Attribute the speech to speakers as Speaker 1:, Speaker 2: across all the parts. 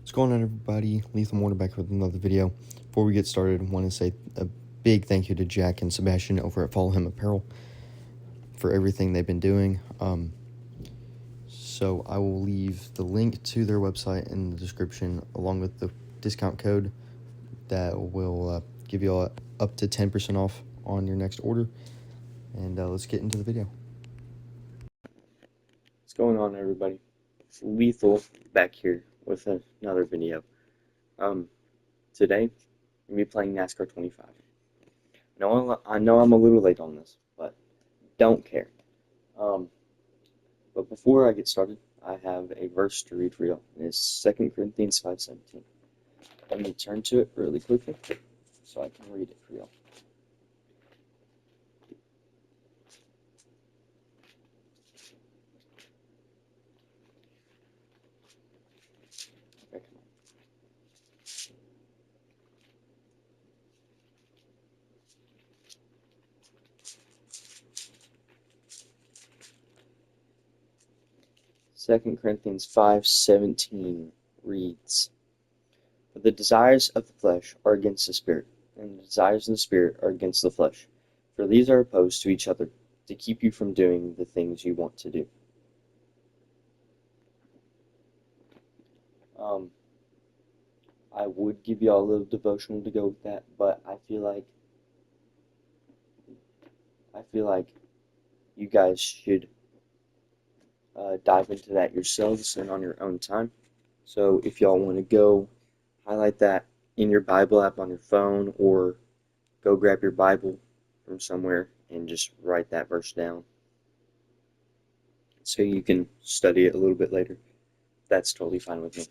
Speaker 1: What's going on, everybody? Lethal Mortar back with another video. Before we get started, I want to say a big thank you to Jack and Sebastian over at Follow Him Apparel for everything they've been doing. So I will leave the link to their website in the description, along with the discount code that will give you all up to 10% off on your next order. And let's get into the video.
Speaker 2: What's going on, everybody? It's Lethal back here with another video. Today I'm gonna be playing NASCAR 25. I know I'm a little late on this, but don't care. But before I get started, I have a verse to read for you. It's 2 Corinthians 5:17. Let me turn to it really quickly so I can read it for you. Okay, come on. 2 Corinthians 5:17 reads, "For the desires of the flesh are against the Spirit, and the desires of the Spirit are against the flesh. For these are opposed to each other, to keep you from doing the things you want to do." I would give y'all a little devotional to go with that, but I feel like you guys should dive into that yourselves and on your own time. So if y'all want to go highlight that in your Bible app on your phone, or go grab your Bible from somewhere and just write that verse down so you can study it a little bit later. That's totally fine with me.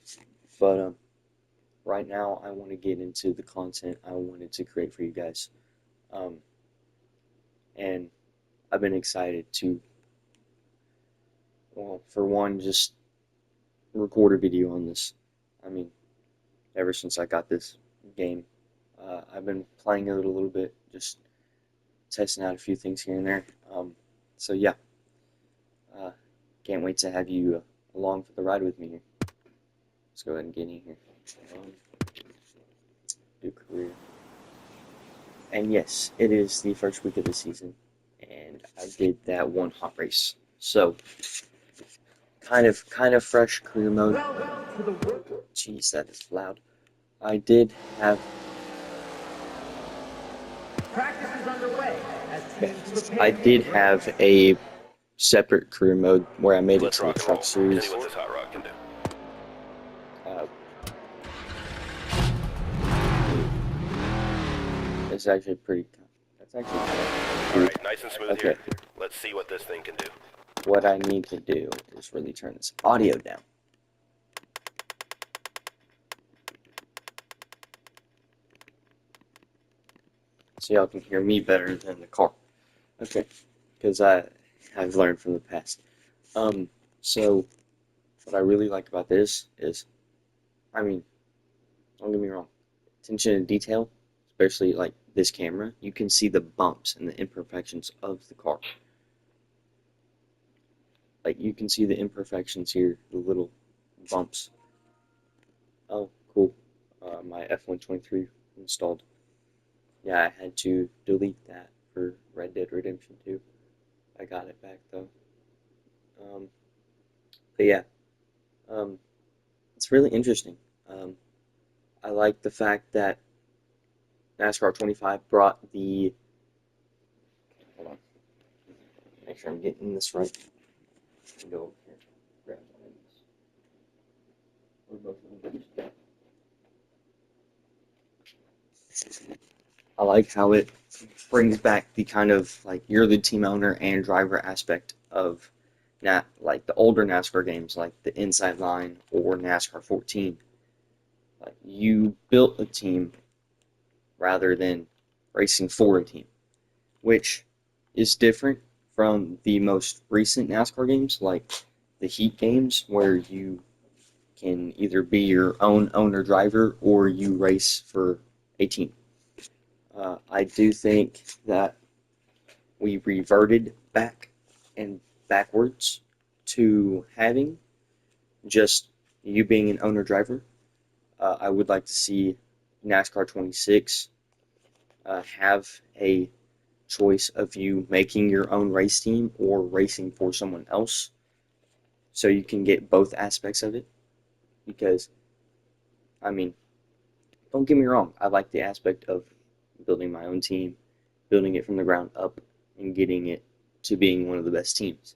Speaker 2: But right now I want to get into the content I wanted to create for you guys. And I've been excited to, well, for one, just record a video on this. I mean, ever since I got this game, I've been playing it a little bit, just testing out a few things here and there. So yeah, can't wait to have you along for the ride with me here. Let's go ahead and get in here. Do career. And yes, it is the first week of the season, and I did that one hot race. So kind of fresh career mode. Jeez, that is loud. I did have.
Speaker 3: Practice is underway as teams prepare.
Speaker 2: I did have a separate career mode where I made it to the truck series.
Speaker 4: See what this hot rod can do.
Speaker 2: It's actually pretty. That's actually.
Speaker 4: All right, nice and smooth
Speaker 2: Okay.
Speaker 4: here. Let's see what this thing can do.
Speaker 2: What I need to do is really turn this audio down. So y'all can hear me better than the car. Okay, because I've learned from the past. So what I really like about this is, I mean, don't get me wrong, attention to detail, especially like this camera, you can see the bumps and the imperfections of the car. Like, you can see the imperfections here, the little bumps. Oh, cool. My F123 installed. Yeah, I had to delete that for Red Dead Redemption 2. I got it back though. But yeah, it's really interesting. I like the fact that NASCAR 25 brought the. Hold on. Make sure I'm getting this right. Go over here. Grab one of these. Or both of them. I like how it brings back the kind of like you're the team owner and driver aspect of like the older NASCAR games, like the Inside Line or NASCAR 14. Like, you built a team rather than racing for a team, which is different from the most recent NASCAR games, like the Heat games, where you can either be your own owner driver or you race for a team. I do think that we reverted back and backwards to having just you being an owner driver. I would like to see NASCAR 26 have a choice of you making your own race team or racing for someone else, so you can get both aspects of it. Because, I mean, don't get me wrong, I like the aspect of building my own team, building it from the ground up, and getting it to being one of the best teams.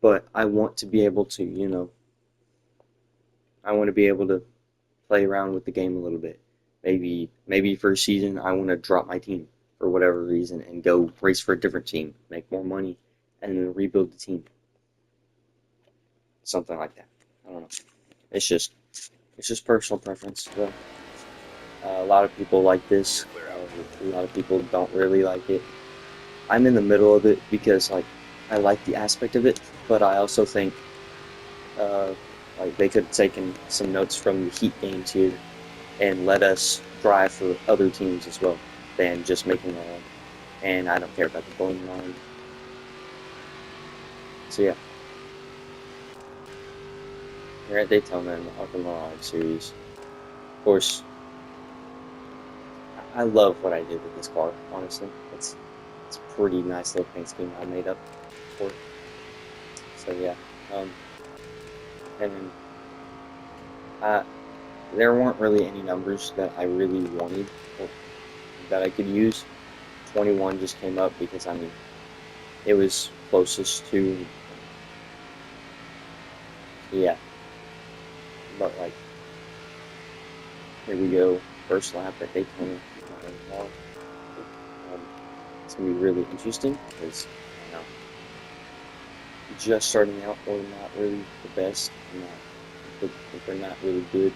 Speaker 2: But I want to be able to, I want to be able to play around with the game a little bit. Maybe for a season I want to drop my team for whatever reason and go race for a different team, make more money, and then rebuild the team. Something like that. I don't know. It's just personal preference. So, a lot of people like this. A lot of people don't really like it. I'm in the middle of it because I like the aspect of it, but I also think uh, they could have taken some notes from the Heat games here and let us drive for other teams as well than just making our own. And I don't care about the bowling line. So yeah, here at Daytona in the Arkham Line series. Of course, I love what I did with this car. Honestly, it's a pretty nice little paint scheme I made up for it. So yeah, and then there weren't really any numbers that I really wanted or that I could use. 21 just came up because I mean it was closest to, yeah. But here we go, first lap at Daytona. It's gonna be really interesting because just starting out, or not really the best. They're not really good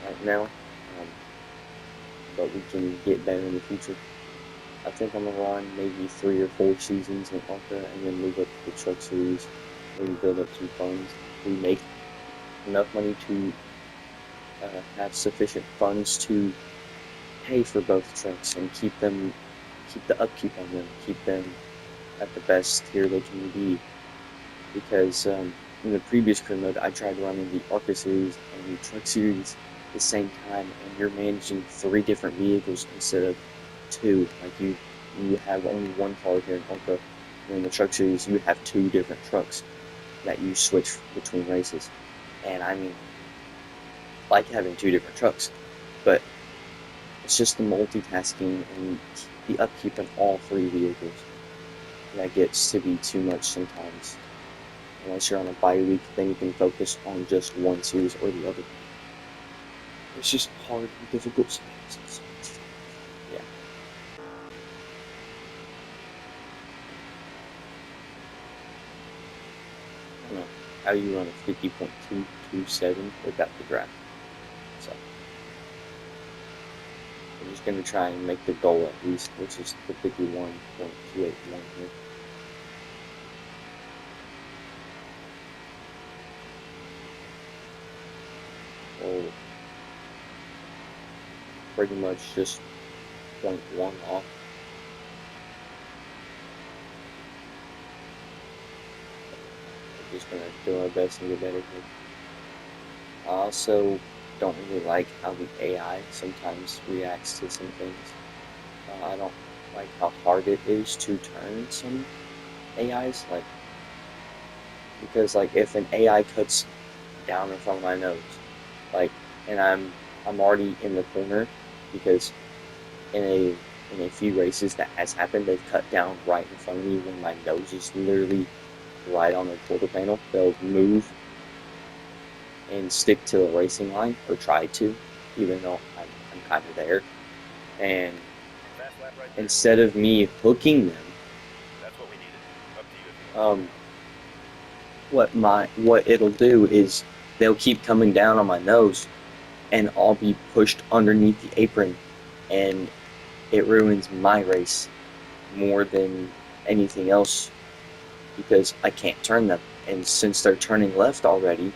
Speaker 2: right now, but we can get better in the future. I think I'm gonna run maybe 3 or 4 seasons in ARCA and then move up to the truck series, maybe build up some funds. We make enough money to have sufficient funds to pay for both trucks and keep the upkeep on them, keep them at the best tier they can be. Because in the previous career mode, I tried running the ARCA series and the truck series at the same time, and you're managing 3 different vehicles instead of 2. Like you have only one car here in ARCA, and in the truck series, you have 2 different trucks that you switch between races. And I mean, I like having 2 different trucks, but it's just the multitasking and the upkeep in all 3 vehicles that gets to be too much sometimes. Unless you're on a bye week, then you can focus on just one series or the other. It's just hard and difficult sometimes. Yeah. I don't know. How do you run a 50.227 without the draft? So I'm just gonna try and make the goal at least, which is the 51.281 here. Oh, pretty much just 0.1 off. We're just gonna do our best and get better here. I also don't really like how the AI sometimes reacts to some things. I don't like how hard it is to turn some AIs, because if an AI cuts down in front of my nose, and I'm already in the corner, because in a few races that has happened, they've cut down right in front of me when my nose is literally right on the quarter panel. They'll move and stick to the racing line, or try to, even though I'm kind of there. And instead of me hooking them,
Speaker 4: That's what we needed. Up to you.
Speaker 2: what it'll do is they'll keep coming down on my nose, and I'll be pushed underneath the apron, and it ruins my race more than anything else because I can't turn them. And since they're turning left already,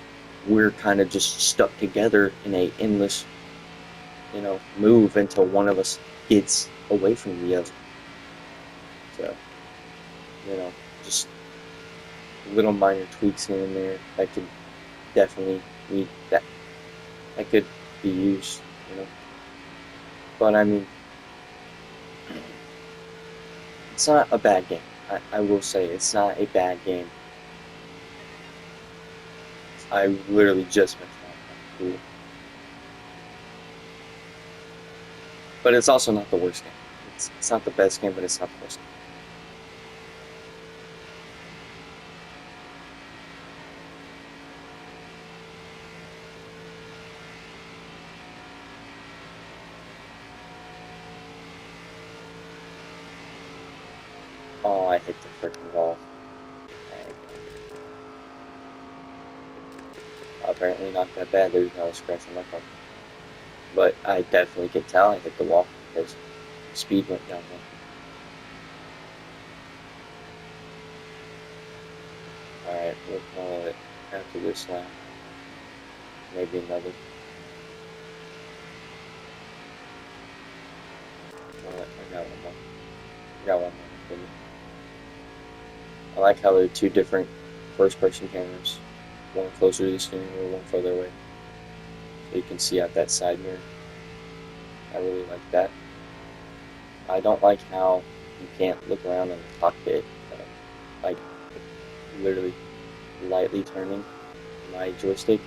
Speaker 2: we're kind of just stuck together in a endless, move until one of us gets away from the other. So, just little minor tweaks here and there that could definitely that could be used, you know. But I mean, it's not a bad game. I will say it's not a bad game. I literally just mentioned that. Cool. But it's also not the worst game. It's not the best game, but it's not the worst game. Oh, I hit the freaking wall. Apparently not that bad. There's no scratch on my car. But I definitely could tell I hit the wall because the speed went down there. Alright, we'll call it after this lap. Maybe another. I got one more. I got one more. I like how there are two different first-person cameras. One closer to the steering wheel, one further away. So you can see out that side mirror. I really like that. I don't like how you can't look around in the cockpit. Like, literally lightly turning my joystick,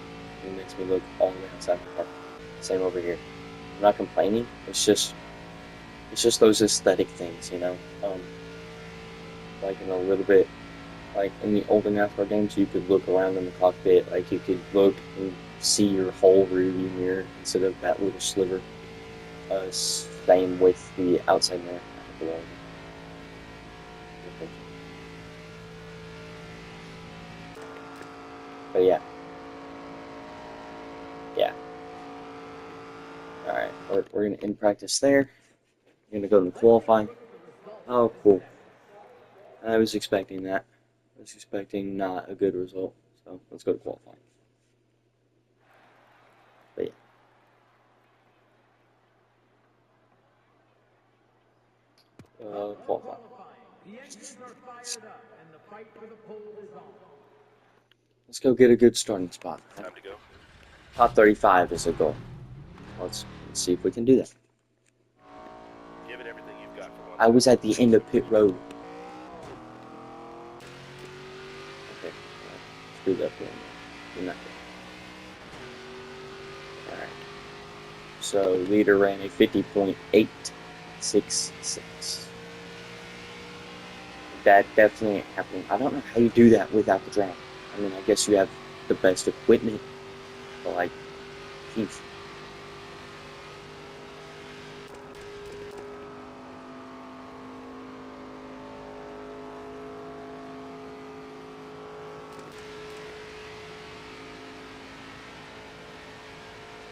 Speaker 2: it makes me look all the way outside my car. Same over here. I'm not complaining. It's just those aesthetic things, you know. Like in a little bit, like in the older NASCAR games, you could look around in the cockpit, like you could look and see your whole rearview mirror instead of that little sliver. Same with the outside mirror. But yeah. Alright, we're gonna end practice there. We're gonna go to qualifying. Oh, cool. I was expecting that. I was expecting not a good result. So let's go to qualifying. But yeah. Qualifying.
Speaker 3: The engines are fired up and the fight for the pole is on.
Speaker 2: Let's go get a good starting spot.
Speaker 4: Time to go.
Speaker 2: Top 35 is a goal. Let's see if we can do that.
Speaker 4: Give it everything you've got for one.
Speaker 2: I was at the end of pit road. Okay. Screwed up here. We're not good. Alright. So leader ran a 50.866. That definitely ain't happening. I don't know how you do that without the drag. I mean, I guess you have the best equipment, but like, geez.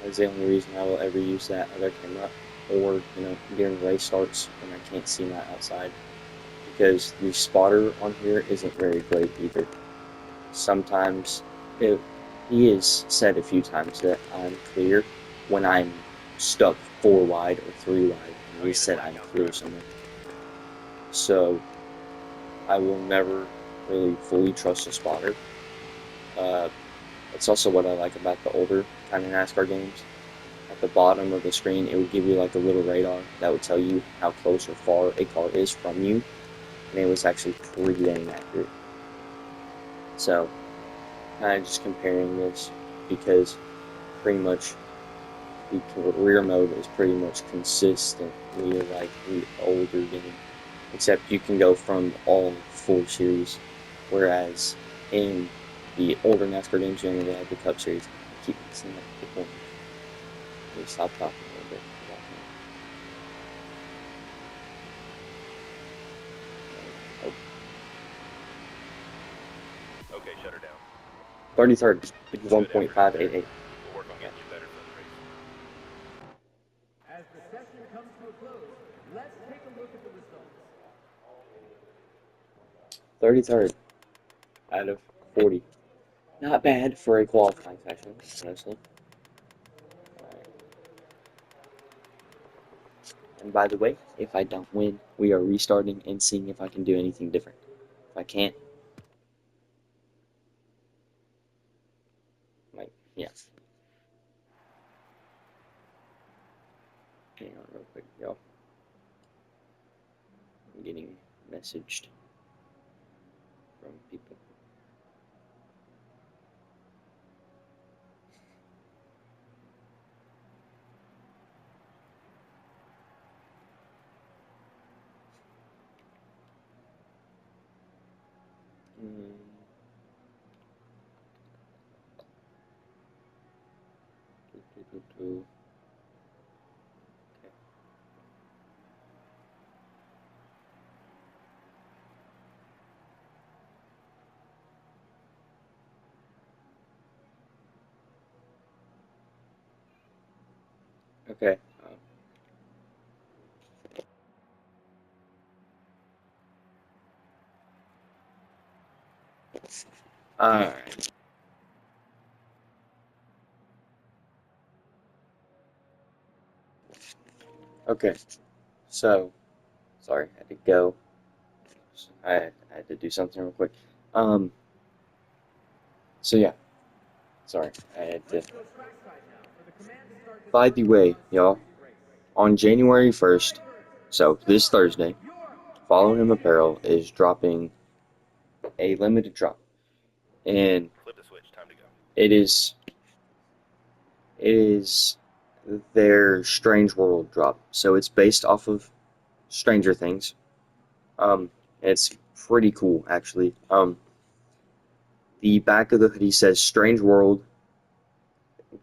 Speaker 2: That's the only reason I will ever use that other camera, or during race starts when I can't see my outside, because the spotter on here isn't very great either. Sometimes he has said a few times that I'm clear when I'm stuck 4 wide or 3 wide, and he said I'm clear somewhere. So I will never really fully trust the spotter. That's also what I like about the older kind of NASCAR games. At the bottom of the screen, it would give you like a little radar that would tell you how close or far a car is from you, and it was actually pretty dang accurate. So, kind of just comparing this, because pretty much the rear mode is pretty much consistently like the older game, except you can go from all 4 series, whereas in the older NASCAR games you only had the Cup Series. I keep mixing up the point. Let me stop talking a little bit.
Speaker 4: Okay, shut her down.
Speaker 2: 33rd,
Speaker 4: Good
Speaker 2: 1.588.
Speaker 4: effort. We'll work on getting you better for the race.
Speaker 3: As the session comes to a close, let's take a look at the results.
Speaker 2: 33rd out of 40. Not bad for a qualifying session, honestly. Alright. And by the way, if I don't win, we are restarting and seeing if I can do anything different. If I can't, like, yeah. Hang on real quick, y'all. I'm getting messaged from people. Okay. Okay. Alright. Okay. So, sorry, I had to go. I had to do something real quick. So yeah. Sorry, I had to. By the way, y'all, on January 1st, so this Thursday, Follow Him Apparel is dropping a limited drop. And
Speaker 4: Flip the switch. Time to go.
Speaker 2: it is their Strange World drop. So it's based off of Stranger Things. It's pretty cool actually. The back of the hoodie says Strange World,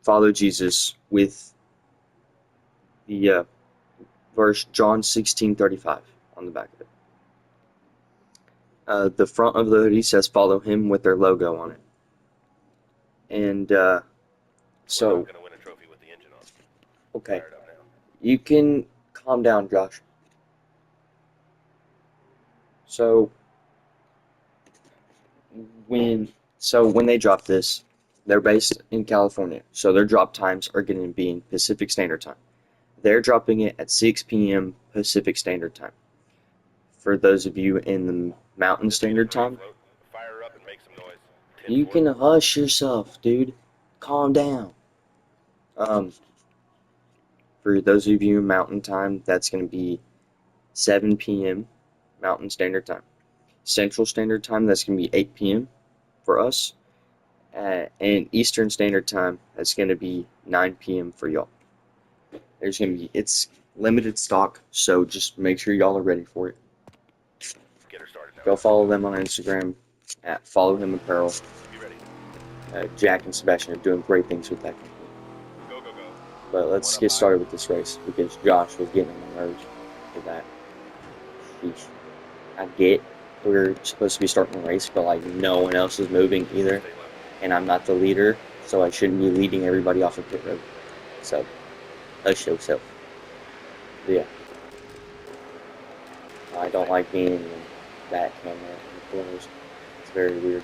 Speaker 2: follow Jesus with the verse John 16:35 on the back of it. The front of the hoodie says follow him with their logo on it. And
Speaker 4: We're
Speaker 2: so,
Speaker 4: not gonna win a trophy with the engine on.
Speaker 2: okay,
Speaker 4: Fired up now.
Speaker 2: you can calm down, Josh. So when they drop this, they're based in California, so their drop times are going to be in Pacific Standard Time. They're dropping it at 6 p.m. Pacific Standard Time. For those of you in the Mountain Standard Time,
Speaker 4: Fire up and make some noise.
Speaker 2: you can hush yourself, dude. Calm down. For those of you in Mountain Time, that's going to be 7 p.m. Mountain Standard Time. Central Standard Time, that's going to be 8 p.m. for us. And Eastern Standard Time, that's going to be 9 p.m. for y'all. It's limited stock, so just make sure y'all are ready for it.
Speaker 4: Get her started now.
Speaker 2: Go follow them on Instagram at Follow Him Apparel.
Speaker 4: Be ready.
Speaker 2: Jack and Sebastian are doing great things with that company.
Speaker 4: Go, go, go.
Speaker 2: But let's get started with this race because Josh was getting on my nerves for that. Sheesh. I get we're supposed to be starting the race, but like no one else is moving either,
Speaker 4: Stay low.
Speaker 2: and I'm not the leader, so I shouldn't be leading everybody off of pit road. So, hush yourself. Yeah. I don't like being in that camera in the corners. It's very weird.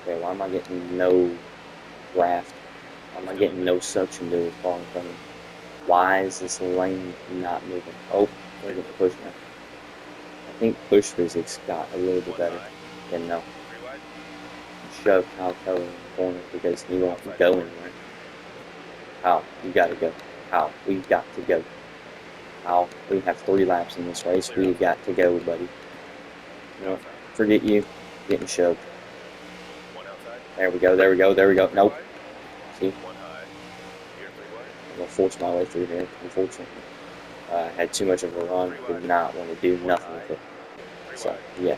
Speaker 2: Okay, why am I getting no draft? Why am I getting no suction to the car in front of me? Why is this lane not moving? Oh, we're getting pushed now. I think push physics got a little bit better than no.
Speaker 4: Three wide.
Speaker 2: Shove Kyle Keller in the corner because he won't go anywhere. Kyle, you gotta go. Kyle, we've got to go. Kyle, we have 3 laps in this race. We've got to go, buddy. You know, forget you. Getting shoved.
Speaker 4: One outside.
Speaker 2: There we go, there we go, there we go. Nope. See,
Speaker 4: One high. Here, three wide.
Speaker 2: I'm gonna force my way through here, unfortunately. I had too much of a run, did not want to do nothing with it.
Speaker 4: Three
Speaker 2: So,
Speaker 4: wide.
Speaker 2: yeah.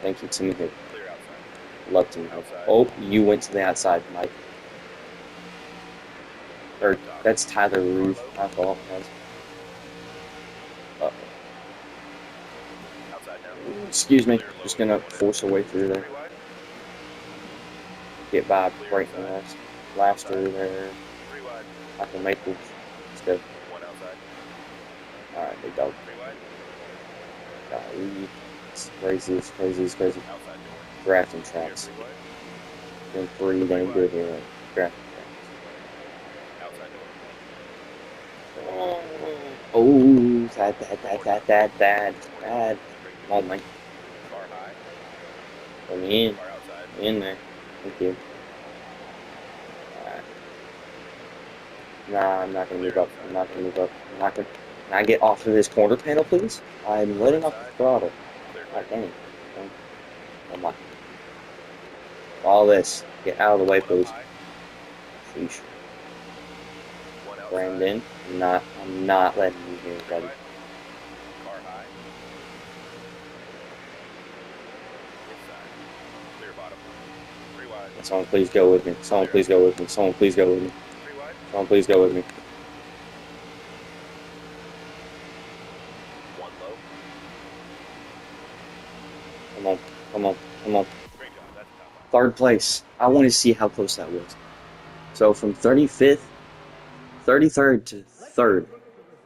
Speaker 2: Thank you, Timmy Hood.
Speaker 4: Clear outside.
Speaker 2: Love Timmy Hood. Oh, you went to the outside, Mike. Or, that's Tyler Roof. My fault, guys.
Speaker 4: Outside now.
Speaker 2: Excuse me. Just gonna force a way through there.
Speaker 4: Three wide.
Speaker 2: Get by breaking last through there.
Speaker 4: Three wide.
Speaker 2: I can make it. Let's go.
Speaker 4: One outside.
Speaker 2: Alright, big dog.
Speaker 4: Three wide.
Speaker 2: Golly. It's crazy, it's crazy, it's crazy.
Speaker 4: Outside door.
Speaker 2: Drafting
Speaker 4: Here,
Speaker 2: tracks.
Speaker 4: three wide.
Speaker 2: Been pretty dang good here. Drafting
Speaker 4: Outside door.
Speaker 2: tracks. Oh, bad. Come on, Mike.
Speaker 4: Car high.
Speaker 2: Put me in.
Speaker 4: Car outside.
Speaker 2: In there. Thank you. Alright. Nah, I'm not gonna move up. I'm not gonna move up. I'm not gonna. Can I get off of this quarter panel, please? I'm letting off the throttle.
Speaker 4: Clear,
Speaker 2: God
Speaker 4: clear.
Speaker 2: dang. Come on. All this. Get out of the way,
Speaker 4: One up
Speaker 2: please.
Speaker 4: high.
Speaker 2: Sheesh.
Speaker 4: One outside.
Speaker 2: Brandon, I'm not letting you here,
Speaker 4: Three
Speaker 2: buddy.
Speaker 4: wide. Car high. Inside. Clear bottom. Three wide.
Speaker 2: Someone please go with me. Someone please go with me. Someone please go with me.
Speaker 4: Three wide.
Speaker 2: Someone please go with me.
Speaker 4: One low.
Speaker 2: Come on. Come on. Come on.
Speaker 4: Great job. That's a top five.
Speaker 2: Third place. I want to see how close that was. So from 35th, 33rd to 3rd,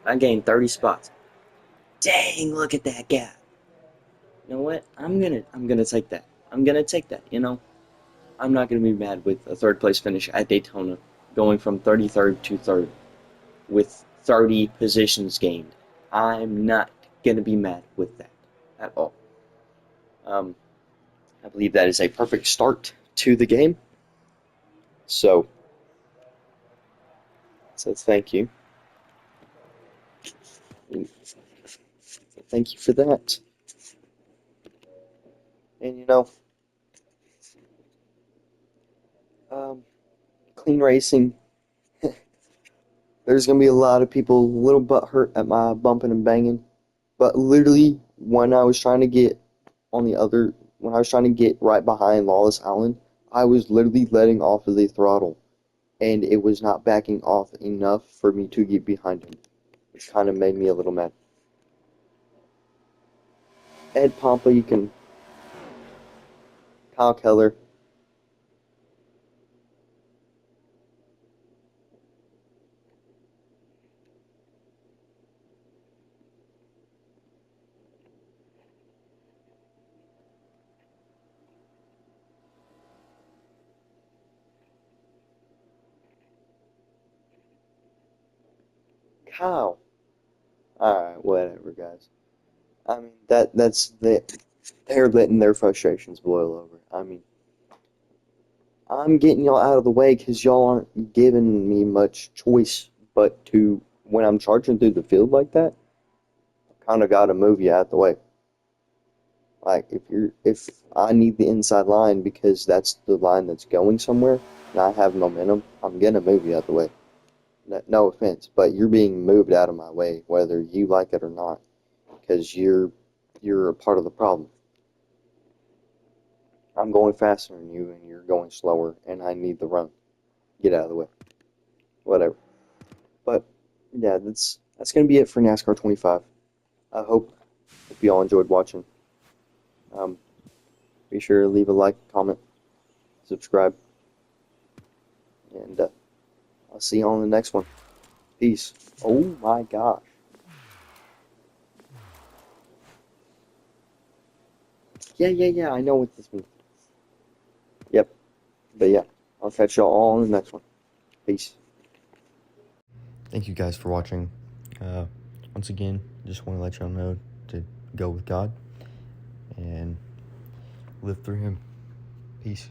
Speaker 2: I gained 30 spots. Dang, look at that gap. You know what? I'm gonna take that. I'm gonna take that, you know? I'm not gonna be mad with a third place finish at Daytona, going from 33rd to 3rd with 30 positions gained. I'm not gonna be mad with that at all. I believe that is a perfect start to the game. So thank you. Thank you for that. And you know, clean racing. There's gonna be a lot of people a little butthurt at my bumping and banging, but literally when I was trying to get when I was trying to get right behind Lawless Allen, I was literally letting off of the throttle, and it was not backing off enough for me to get behind him, which kind of made me a little mad. Ed Pompa, you can. Kyle Keller. Kyle. Alright, whatever, guys. I mean, they're letting their frustrations boil over. I mean, I'm getting y'all out of the way because y'all aren't giving me much choice but to, when I'm charging through the field like that, I kind of got to move you out of the way. Like, if I need the inside line because that's the line that's going somewhere and I have momentum, I'm going to move you out of the way. No offense, but you're being moved out of my way, whether you like it or not, because you're a part of the problem. I'm going faster than you, and you're going slower, and I need the run. Get out of the way. Whatever. But yeah, that's gonna be it for NASCAR 25. I hope you all enjoyed watching. Be sure to leave a like, comment, subscribe, and I'll see you on the next one. Peace. Oh my gosh. Yeah. I know what this means. Yep. But yeah, I'll catch y'all all in the next one. Peace.
Speaker 1: Thank you guys for watching. Once again, just want to let y'all know to go with God and live through Him. Peace.